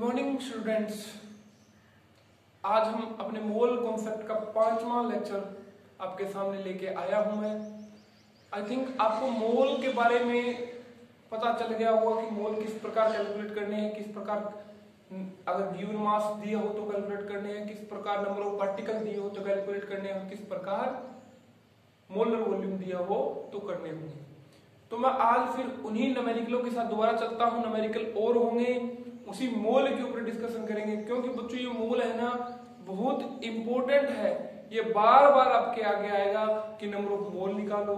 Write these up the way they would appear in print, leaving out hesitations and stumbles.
Morning students. आज हम अपने मोल कॉन्सेप्ट का 5वां लेक्चर आपके सामने लेके आया हूं मैं। आई थिंक आपको मोल के बारे में पता चल गया होगा कि मोल किस प्रकार कैलकुलेट करने हैं, किस प्रकार अगर गिवन मास दिए हो तो कैलकुलेट करने हैं, किस प्रकार नंबर ऑफ पार्टिकल दिए हो तो कैलकुलेट करने हैं, किस प्रकार मोलर वॉल्यूम दिया हो तो करने होंगे। तो मैं आज फिर उन्हीं न्यूमेरिकलों के साथ दोबारा चलता हूं। न्यूमेरिकल और होंगे, उसी मोल के ऊपर डिस्कशन करेंगे, क्योंकि बच्चों ये मोल है ना बहुत इंपॉर्टेंट है। ये बार बार आपके आगे आएगा कि नंबर ऑफ मोल निकालो,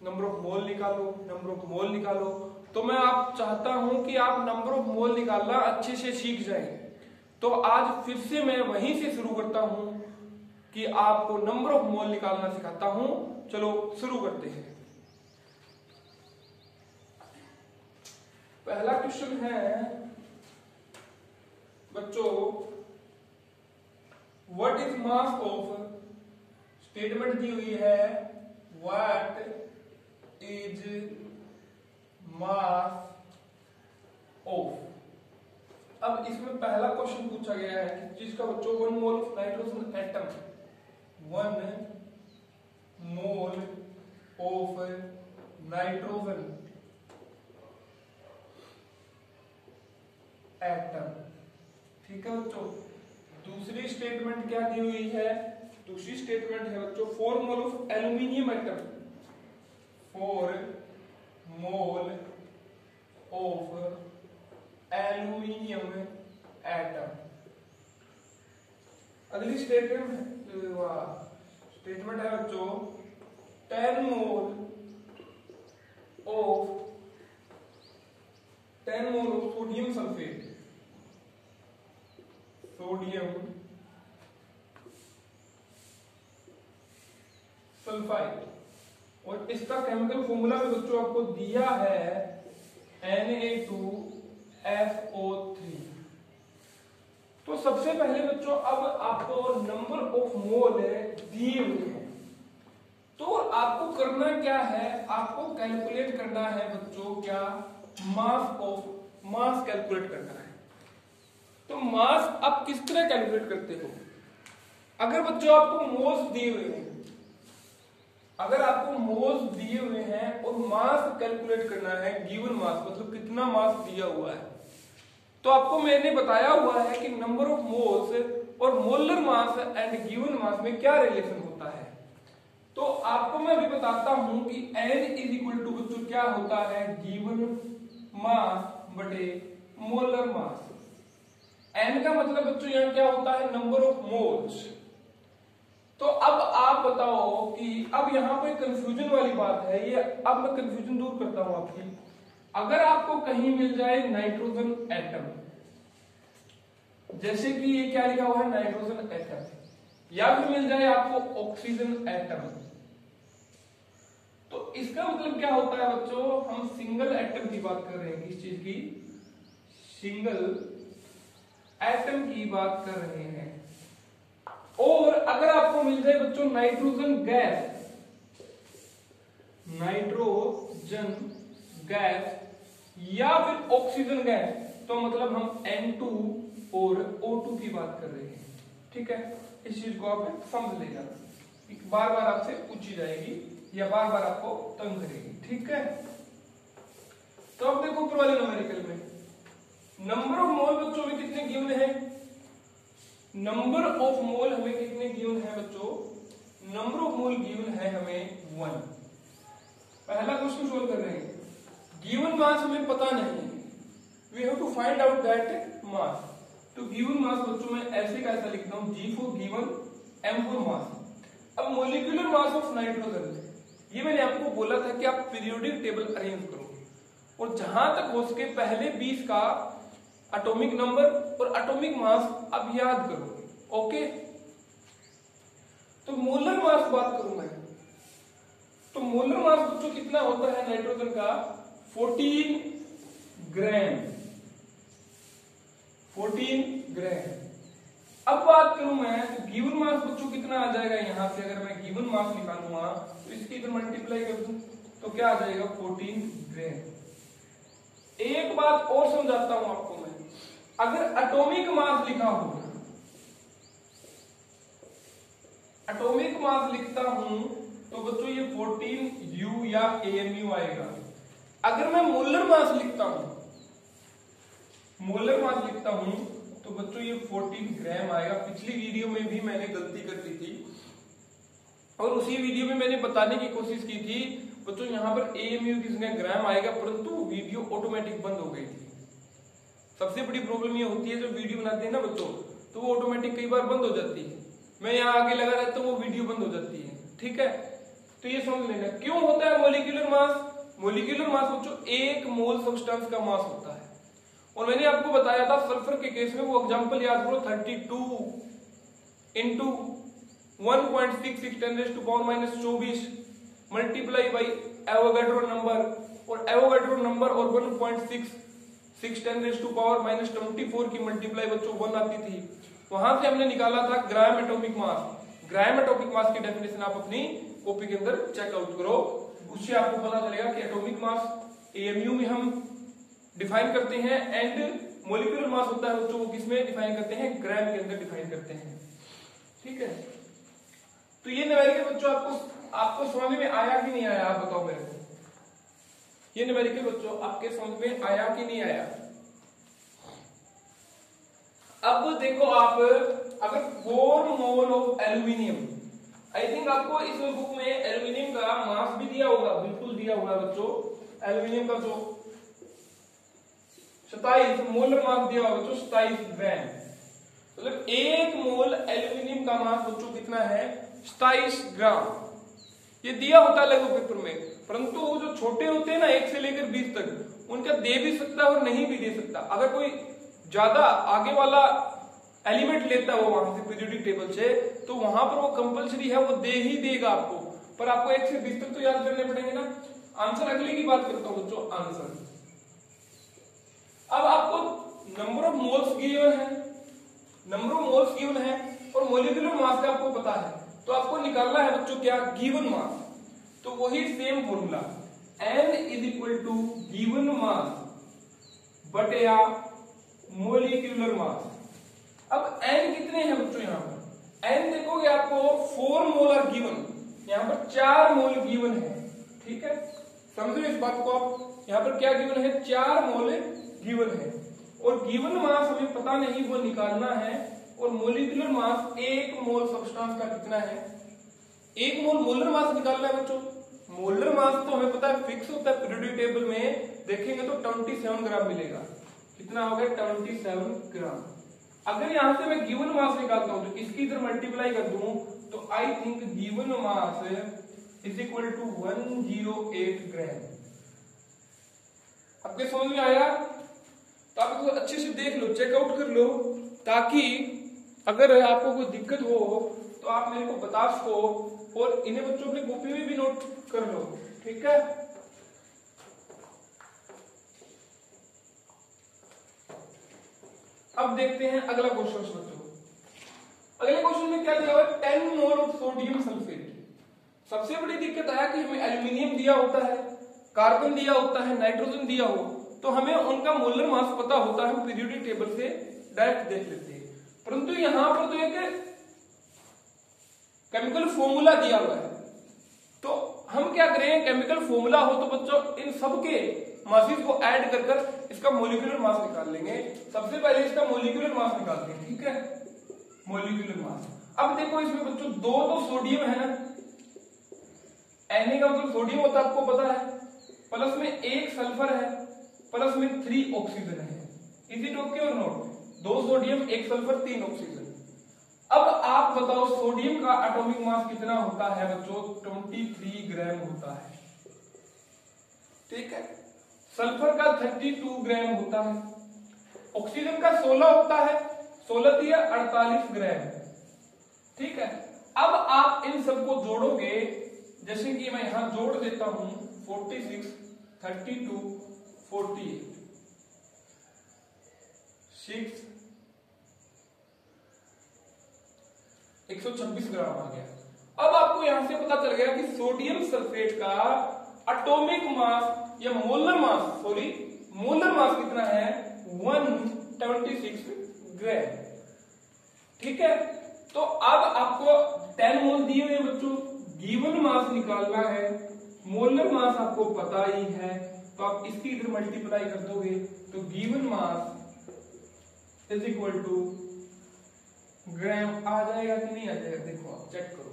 नंबर ऑफ मोल निकालो, नंबर ऑफ मोल निकालो। तो मैं आप चाहता हूं कि आप नंबर ऑफ मोल निकालना अच्छे से सीख जाएं। तो आज फिर से मैं वहीं से शुरू करता हूं कि आपको नंबर ऑफ मोल निकालना सिखाता हूं। चलो शुरू करते हैं। पहला क्वेश्चन है बच्चों, what is mass of, statement दी हुई है व्हाट इज मास ऑफ। अब इसमें पहला क्वेश्चन पूछा गया है कि जिसका बच्चों 1 mole of nitrogen atom, 1 mole of nitrogen atom. ठीक है बच्चों। दूसरी स्टेटमेंट क्या दी हुई है? दूसरी स्टेटमेंट है बच्चों 4 mole of aluminium atom, 4 mole of aluminium atom. अगली स्टेटमेंट है बच्चों 10 mole of sodium sulphate, sodium sulphide. और इसका केमिकल फॉर्मूला भी बच्चों आपको दिया है Na2SO3। तो सबसे पहले बच्चों अब आपको नंबर ऑफ मोल दिए हुए हैं, तो आपको करना क्या है? आपको कैलकुलेट करना है बच्चों क्या? मास कैलकुलेट करना है। तो मास आप किस तरह कैलकुलेट करते हो? अगर बच्चों आपको मोल्स दिए हुए हैं, अगर आपको मोल्स दिए हुए हैं और मास कैलकुलेट करना है, गिवन मास मतलब कितना मास दिया हुआ है, तो आपको मैंने बताया हुआ है कि नंबर ऑफ मोल्स और molar mass and given mass में क्या रिलेशन होता है। तो आपको मैं भी बताता हूं कि N इज इक्वल टू बच्चों क्या होता है? गिवन मास बटे मोलर मास। N का मतलब बच्चों यहां क्या होता है? Number of moles. तो अब आप बताओ कि अब यहां पे कंफ्यूजन वाली बात है, ये अब मैं कंफ्यूजन दूर करता हूं आपकी। अगर आपको कहीं मिल जाए नाइट्रोजन एटम, जैसे कि ये क्या लिखा हुआ है नाइट्रोजन एटम, या फिर मिल जाए आपको ऑक्सीजन एटम, तो इसका मतलब क्या होता है बच्चों? हम सिंगल एटम की बात कर रहे हैं। किस चीज की? सिंगल एटम की बात कर रहे हैं। और अगर आपको मिल जाए बच्चों नाइट्रोजन गैस, नाइट्रोजन गैस या फिर ऑक्सीजन गैस, तो मतलब हम N2 और O2 की बात कर रहे हैं। ठीक है, इस चीज को आप समझ लेना। बार बार आपसे पूछी जाएगी या बार बार आपको तंग करेगी। ठीक है, तो अब देखो ऊपर वाले न्यूमेरिकल में नंबर ऑफ मोल बच्चों में कितने गिवन है? नंबर ऑफ मोल हमें कितने गिवन है बच्चों? नंबर ऑफ मोल गिवन है हमें 1। पहला क्वेश्चन सोल्व कर रहे हैं। गिवन मास हमें पता नहीं है, we have to find out that mass. तो गिवन मास बच्चों में ऐसे कैसा लिखता हूं? G for given, M for mass. अब मोलिकुलर मास ऑफ नाइट्रोजन, ये मैंने आपको बोला था कि आप पीरियोडिक टेबल अरेंज करो और जहां तक हो सके पहले 20 का एटॉमिक नंबर और एटॉमिक मास अब याद करो। ओके, तो मोलर मास बात करूं मैं, तो मोलर मास बच्चों कितना होता है नाइट्रोजन का? 14 ग्राम, 14 ग्राम। अब बात करूं मैं तो गिवन मास बच्चों कितना आ जाएगा? यहां से अगर मैं गिवन मास निकालूंगा तो इसकी इधर मल्टीप्लाई कर दूं तो क्या आ जाएगा? 14 ग्राम। एक बात और समझाता हूं आपको मैं, अगर एटॉमिक मास लिखा हो, एटॉमिक मास लिखता हूं तो बच्चों ये 14U या AMU आएगा। अगर मैं मोलर मास लिखता हूं, मोलर मास लिखता हूं तो बच्चों ये 14 ग्राम आएगा। पिछली वीडियो में भी मैंने गलती कर दी थी और उसी वीडियो में मैंने बताने की कोशिश की थी बच्चों यहाँ पर AMU की जगह ग्राम आएगा, परंतु वीडियो ऑटोमेटिक बंद हो गई थी। सबसे बड़ी प्रॉब्लम ये होती है जब वीडियो बनाते हैं ना बच्चों, तो वो ऑटोमेटिक कई बार बंद हो जाती है। मैं यहाँ आगे लगा रहता हूँ, वो वीडियो बंद हो जाती है। ठीक है, तो ये समझ लेना क्यों होता है मॉलिक्यूलर मास। मॉलिक्यूलर मास बच्चों 1 मोल सब्सटेंस का मास होता है। और मैंने आपको बताया था सल्फर के केस में, वो एग्जांपल याद करो, 32 into 1.66 10⁻⁻24 multiply by Avogadro number, और एवोगाड्रो नंबर और 1.66 10⁻⁻24 की मल्टीप्लाई बच्चों 1 आती थी। वहां से हमने निकाला था gram atomic mass. Gram atomic mass की डेफिनेशन आप अपनी कॉपी के अंदर चेकआउट करो, उससे आपको पता चलेगा कि एटॉमिक मास AMU में हम डिफाइन करते हैं एंड मॉलिक्यूलर मास होता है बच्चों वो किसमें डिफाइन करते हैं, ग्राम के अंदर डिफाइन करते हैं। ठीक है, तो ये न्यूमेरिकल बच्चों आपको समझ में आया कि नहीं आया, आप बताओ मेरे को। ये न्यूमेरिकल बच्चों आपके समझ में आया कि नहीं आया। अब देखो आप, अगर 4 mole of aluminium, I think आपको इस बुक में एल्यूमिनियम का मास भी दिया होगा, बिल्कुल दिया होगा बच्चों। एल्यूमिनियम का जो 27 मोलर मास दिया होगा बच्चों, 27 ग्राम। मतलब 1 मोल एल्यूमिनियम का मास बच्चों कितना है, 27 ग्राम। ये दिया होता है लघु पेपर में, परंतु वो जो छोटे होते हैं ना 1 से लेकर 20 तक, उनका दे भी सकता है और नहीं भी दे सकता। अगर कोई ज्यादा आगे वाला एलिमेंट लेता है वो वहां से पीरियोडिक टेबल से, तो वहां पर वो कंपलसरी है, वो दे ही देगा आपको, पर आपको 1 से 20 तक तो याद करने पड़ेंगे ना। आंसर अगले की बात करता हूं बच्चों, आंसर। अब आपको नंबर ऑफ मोल्स गिवन है, नंबर ऑफ मोल्स गिवन है और मॉलिक्यूलर मास का आपको पता है, तो आपको निकालना है बच्चों क्या, गिवन मास। तो वही same formula, N = given mass बटेया मॉलिक्यूलर मास। अब N कितने हैं बच्चों, यहाँ पर N देखोगे आपको 4 मोल आर गिवन, यहाँ पर 4 मोल गिवन है। ठीक है, समझो इस बात को आप, यहाँ पर क्या गिवन है, 4 मोल गिवन है और गिवन मास हमें पता नहीं, वो निकालना है। और मॉलिक्यूलर मास 1 मोल सब्सटेंस का कितना है, 1 मोल मोलर मास निकालना है बच्चों। मोलर मास तो हमें पता है फिक्स होता है, पीरियोडिक टेबल में देखेंगे तो 27 ग्राम मिलेगा। कितना हो गया, 27 ग्राम। अगर यहां से मैं गिवन मास निकालता हूं तो इसकी इधर मल्टीप्लाई कर दूं तो आई थिंक गिवन मास = 108 ग्राम। आपके समझ में आया? तो आप इसको अच्छे से देख लो, चेकआउट कर लो, ताकि अगर आपको कोई दिक्कत हो तो आप मेरे को बता सको, और इन्हें बच्चों अपनी कॉपी में भी नोट कर लो। ठीक है, अब देखते हैं अगला क्वेश्चन बच्चों। अगले क्वेश्चन में क्या दिया हुआ है, 10 मोल ऑफ सोडियम सल्फेट। सबसे बड़ी दिक्कत है कि हमें एल्यूमिनियम दिया होता है, कार्बन दिया होता है, नाइट्रोजन दिया हो, तो हमें उनका मोलर मास पता होता है, हम पीरियोडिक टेबल से डायरेक्ट देख लेते हैं। परंतु यहां पर तो एक केमिकल फॉर्मूला दिया हुआ है, तो हम क्या करें, केमिकल फॉर्मूला हो तो बच्चों इन सबके मासेस को ऐड कर कर इसका मॉलिक्यूलर मास निकाल लेंगे। सबसे पहले इसका मॉलिक्यूलर मास निकालते हैं। ठीक है, मॉलिक्यूलर मास। अब देखो इसमें बच्चों 2 तो सोडियम है ना, Na का मतलब सोडियम होता है, आपको पता है, प्लस में 1 सल्फर है, प्लस में 3 ऑक्सीजन है। इज इट ओके और नॉट? 2 sodium 1 sulphur 3 oxygen. अब आप बताओ सोडियम का एटॉमिक मास कितना होता है बच्चों, 23 ग्राम होता है। ठीक है, सल्फर का 32 ग्राम होता है, ऑक्सीजन का 16 होता है, 16 दिया 48 ग्राम। ठीक है, अब आप इन सबको जोड़ोगे, जैसे कि मैं यहां जोड़ देता हूं 46 32 48 6 126 ग्राम आ गया। अब आपको यहां से पता चल गया कि सोडियम सल्फेट का एटॉमिक मास या molar mass, sorry molar mass कितना है, 1 76 ग्राम। ठीक है, तो अब आपको 10 मोल दिए हुए बच्चों, गिवन मास निकालना है, मोलर मास आपको पता ही है, तो आप इसकी इधर मल्टीप्लाई कर दोगे तो given mass is equal to gram आ जाएगा कि नहीं आ जाएगा, देखो आप चेक करो।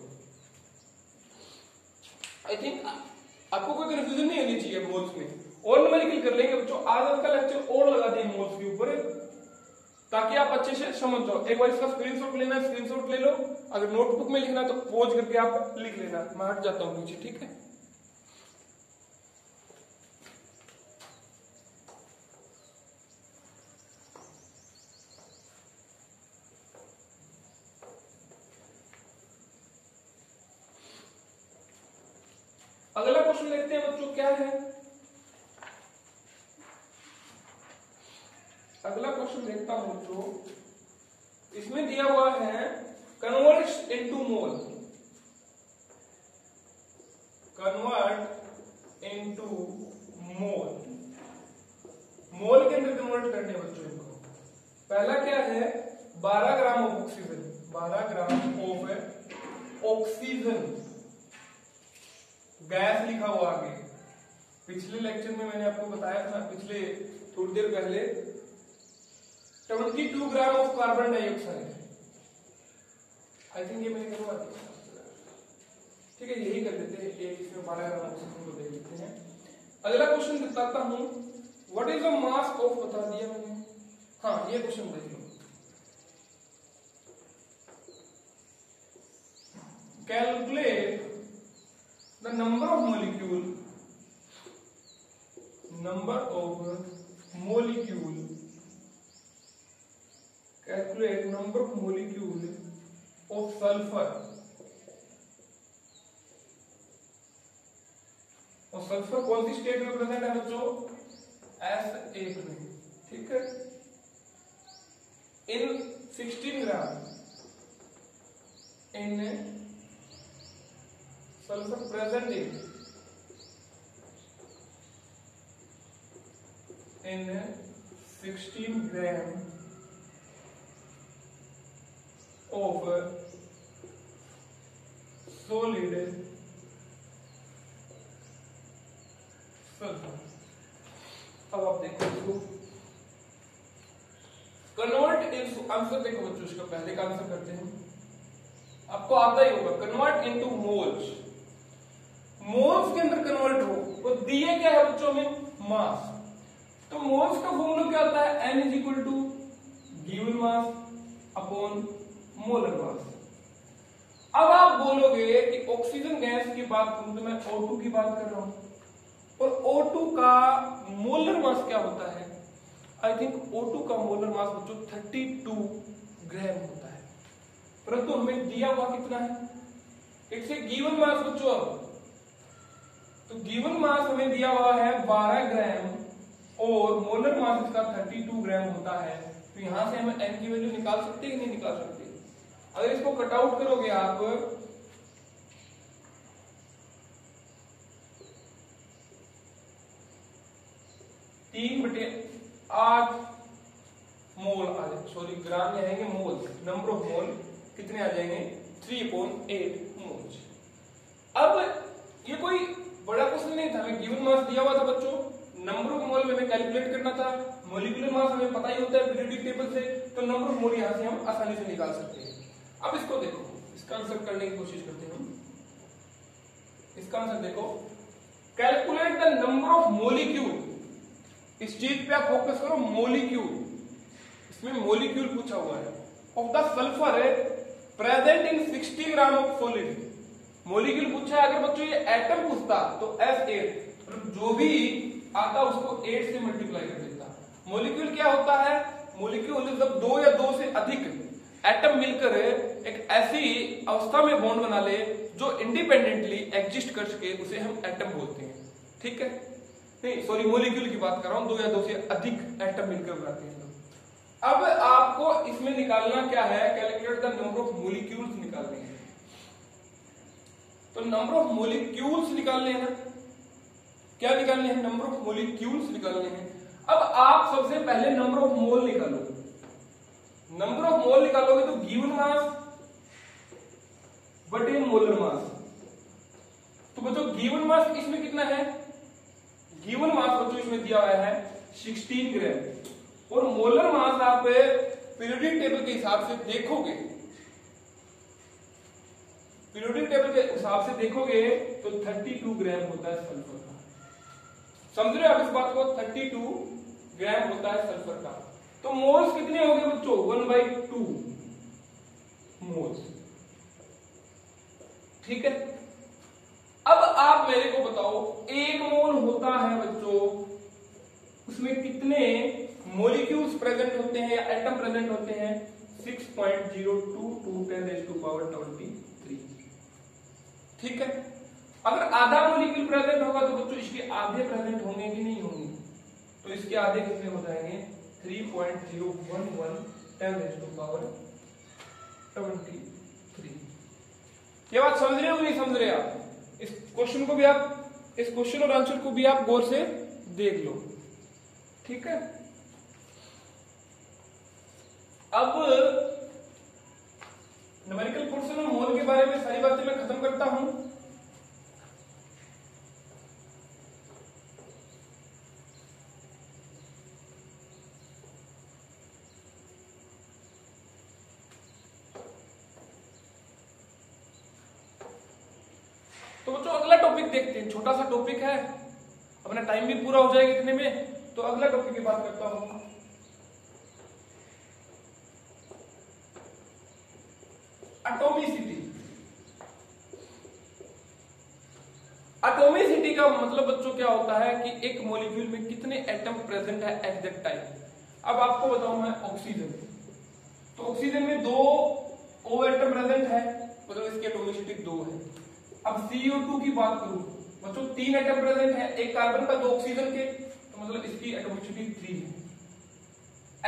आई थिंक आपको कोई कंफ्यूजन नहीं होनी चाहिए मोल्स में, और न्यूमेरिकल कर लेंगे बच्चों, आज का लेक्चर और लगा देंगे मोल्स के ऊपर ताकि आप अच्छे से समझ जाओ। एक बार इसका स्क्रीनशॉट लेना है, स्क्रीनशॉट ले लो, अगर नोटबुक में लिखना है तो पॉज करके आप लिख लेना, मैं हट जाता हूं नीचे। ठीक है, अगला क्वेश्चन देखते हैं बच्चों क्या है। अगला क्वेश्चन देखता हूं बच्चों, इसमें दिया हुआ है converts into mole, convert into mole, mole के अंदर कन्वर्ट करने बच्चों इनको। पहला क्या है, 12 gram of oxygen, 12 gram of oxygen gas लिखा हुआ आगे। पिछले लेक्चर में मैंने आपको बताया था, पिछले थोड़ी देर पहले 22 gram of carbon dioxide, I think ये मैंने करवा दिया। ठीक है, यही कर लेते हैं, एक इसमें 12 ग्राम ऑक्सीजन को देख लेते हैं। अगला क्वेश्चन बताता हूं, what is the mass of, बता दिया मैंने। हाँ, ये क्वेश्चन देख लो, calculate the number of molecule calculate number of molecule of sulfur, और सल्फर कौन सी स्टेट में प्रेजेंट है बच्चों, S8 में। ठीक है, इन 16 ग्राम इन sulfur present in 16 gram of solid sulfur। अब आप देखो इसको कन्वर्ट इनटू, आंसर देखो बच्चों, इसका पहले का आंसर करते हैं, आपको आता ही होगा, कन्वर्ट इनटू मोल्स, मोल्स के अंदर कन्वर्ट हो, तो दिए क्या है बच्चों में, मास। तो मोल्स का फॉर्मूला क्या होता है, N is equal to given mass upon molar mass. अब आप बोलोगे कि ऑक्सीजन गैस की बात करूं तो मैं O2 की बात कर रहा हूं, और O2 का मोलर मास क्या होता है, आई थिंक O2 का मोलर मास बच्चों 32 ग्राम होता है, परंतु हमें दिया हुआ कितना है, इट्स ए गिवन मास बच्चों। तो गिवन मास हमें दिया हुआ है 12 ग्राम और मोलर मास इसका 32 ग्राम होता है, तो यहां से हम N की वैल्यू निकाल सकते हैं कि नहीं निकाल सकते। अगर इसको कट आउट करोगे आप, 3/8 मोल आ जाए, सॉरी ग्राम में आएंगे मोल, नंबर ऑफ मोल कितने आ जाएंगे, 3/8 मोल्स। अब ये कोई बड़ा क्वेश्चन नहीं था, हमें गिवन मास दिया हुआ था बच्चों, नंबर ऑफ मोल में हमें कैलकुलेट करना था, मॉलिक्यूलर मास हमें पता ही होता है पीरियोडिक टेबल से, तो नंबर ऑफ मोल यहां से हम आसानी से निकाल सकते हैं। अब इसको देखो, इसका आंसर करने की कोशिश करते हैं हम। इसका आंसर देखो, calculate the number of molecule, इस चीज पे आप फोकस करो, मोलिक्यूल, इसमें मोलिक्यूल पूछा हुआ है, of the sulphur present in 60 gram of solid. Molecule पूछा है, अगर बच्चों ये एटम पूछता तो S8, जो भी आता उसको 8 से मल्टीप्लाई कर देता। मोलिक्यूल क्या होता है, मोलिक्यूल जब 2 या 2 से अधिक एटम मिलकर एक ऐसी अवस्था में बॉन्ड बना ले जो इंडिपेंडेंटली एग्जिस्ट कर सके, उसे हम एटम बोलते हैं। ठीक है, नहीं सॉरी, मोलिक्यूल की बात कर रहा हूं, 2 या 2 से अधिक एटम मिलकर बनाते हैं। अब आपको इसमें निकालना क्या है, calculate the number of molecules निकालने हैं। तो नंबर ऑफ मोलिक्यूल्स निकालने हैं ना, क्या निकालने हैं, नंबर ऑफ मोलिक्यूल्स निकालने हैं। अब आप सबसे पहले नंबर ऑफ मोल निकालो। नंबर ऑफ मोल निकालोगे तो गिवन मास बटे मोलर मास। तो बच्चों गिवन मास इसमें कितना है? गिवन मास बच्चों इसमें दिया हुआ है 16 ग्राम और मोलर मास आप पीरियोडिक टेबल के हिसाब से देखोगे, पीरियोडिक टेबल के हिसाब से देखोगे तो 32 ग्राम होता है सल्फर का। समझ रहे हो आप इस बात को? 32 ग्राम होता है सल्फर का। तो मोल्स कितने हो गए बच्चों? 1/2 मोल्स। ठीक है, अब आप मेरे को बताओ 1 मोल होता है बच्चों, उसमें कितने मॉलिक्यूल्स प्रेजेंट होते हैं या एटम प्रेजेंट होते हैं? 6.022 10⁻23। ठीक है, अगर आधा मॉलिक्यूल प्रेजेंट होगा तो बच्चों इसके आधे प्रेजेंट होंगे कि नहीं होंगे? तो इसके आधे कितने हो जाएंगे? 3.011 10⁻23। ये बात समझ रहे हो नहीं समझ रहे आप? इस क्वेश्चन को भी आप, इस क्वेश्चन और आंसर को भी आप गौर से देख लो। ठीक है, अब न्यूमेरिकल पोर्शन और मोल के बारे में सारी बातें मैं खत्म करता हूं। तो बच्चों अगला टॉपिक देखते हैं, छोटा सा टॉपिक है, अपना टाइम भी पूरा हो जाएगा इतने में। तो अगला टॉपिक की बात करता हूं, एटॉमिसिटी। एटॉमिसिटी का मतलब बच्चों क्या होता है कि एक मॉलिक्यूल में कितने एटम प्रेजेंट है एट दैट टाइम। अब आपको बताऊं मैं ऑक्सीजन, तो ऑक्सीजन में 2 O एटम प्रेजेंट है, मतलब इसकी एटॉमिसिटी 2 है। अब CO2 की बात करूं बच्चों, 3 एटम प्रेजेंट है, एक कार्बन का 2 ऑक्सीजन के, तो मतलब इसकी एटॉमिसिटी 3 है।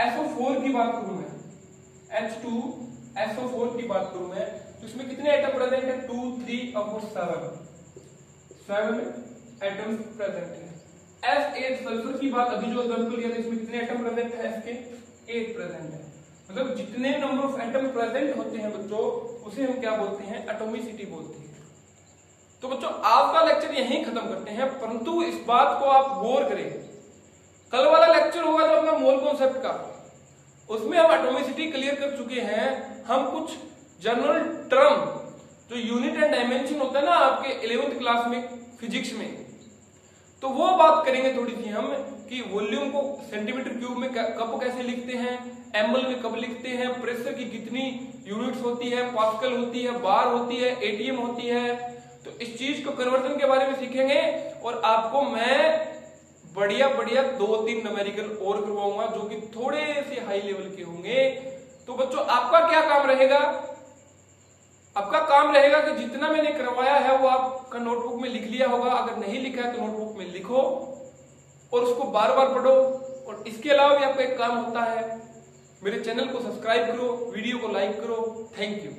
SO4 की बात करूं मैं, H2SO4 की बात करूं मैं, तो इसमें कितने एटम प्रेजेंट है? 2 3 और 7 एटम्स प्रेजेंट है। S8 सल्फर की बात अभी जो एग्जांपल लिया था, इसमें कितने एटम प्रेजेंट है? इसके 8 प्रेजेंट है। मतलब जितने नंबर ऑफ एटम प्रेजेंट होते हैं बच्चों, उसे हम क्या बोलते हैं? एटॉमिसिटी बोलते हैं। तो बच्चों आज का लेक्चर यहीं खत्म करते हैं, परंतु इस बात को आप गौर करें, कल वाला लेक्चर होगा जो अपना मोल कॉन्सेप्ट का, उसमें हम एटॉमिसिटी क्लियर कर चुके हैं। हम कुछ जनरल टर्म जो यूनिट एंड डायमेंशन होता है ना आपके 11th क्लास में फिजिक्स में, तो वो बात करेंगे थोड़ी सी हम, कि वॉल्यूम को सेंटीमीटर क्यूब में कब कैसे लिखते हैं, ml में कब लिखते हैं, प्रेशर की कितनी यूनिट्स होती है, पास्कल होती है, बार होती है, एटीएम होती है। तो इस चीज को कन्वर्जन के बारे में सीखेंगे और आपको मैं बढ़िया बढ़िया 2-3 न्यूमेरिकल और करवाऊंगा जो कि थोड़े से हाई लेवल के होंगे। तो बच्चों आपका क्या काम रहेगा? आपका काम रहेगा कि जितना मैंने करवाया है वो आपका नोटबुक में लिख लिया होगा, अगर नहीं लिखा है तो नोटबुक में लिखो और उसको बार बार पढ़ो। और इसके अलावा भी आपका एक काम होता है, मेरे चैनल को सब्सक्राइब करो, वीडियो को लाइक करो। Thank you.